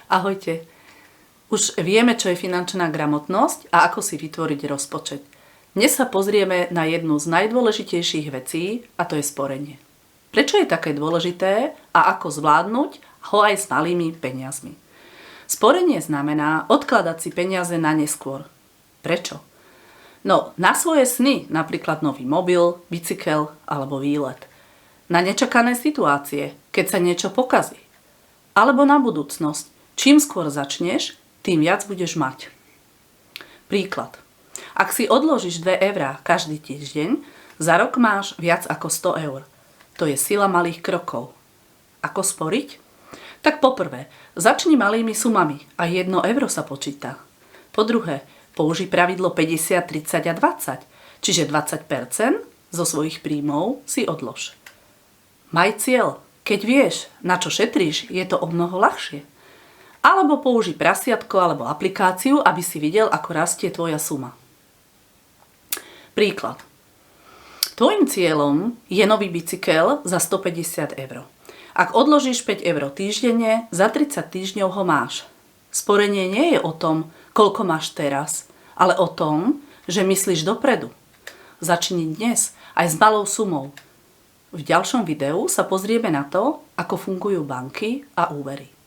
Ahojte. Už vieme, čo je finančná gramotnosť a ako si vytvoriť rozpočet. Dnes sa pozrieme na jednu z najdôležitejších vecí, a to je sporenie. Prečo je také dôležité a ako zvládnuť ho aj s malými peniazmi? Sporenie znamená odkladať si peniaze na neskôr. Prečo? No, na svoje sny, napríklad nový mobil, bicykel alebo výlet. Na nečakané situácie, keď sa niečo pokazí. Alebo na budúcnosť. Čím skôr začneš, tým viac budeš mať. Príklad. Ak si odložíš 2 eurá každý týždeň, za rok máš viac ako 100 eur. To je sila malých krokov. Ako sporiť? Tak poprvé, začni malými sumami a 1 euro sa počíta. Po druhé, použij pravidlo 50, 30 a 20, čiže 20% zo svojich príjmov si odlož. Maj cieľ. Keď vieš, na čo šetríš, je to omnoho ľahšie. Alebo použij prasiatko alebo aplikáciu, aby si videl, ako rastie tvoja suma. Príklad. Tvojim cieľom je nový bicykel za 150 eur. Ak odložíš 5 eur týždenne, za 30 týždňov ho máš. Sporenie nie je o tom, koľko máš teraz, ale o tom, že myslíš dopredu. Začni dnes aj s malou sumou. V ďalšom videu sa pozrieme na to, ako fungujú banky a úvery.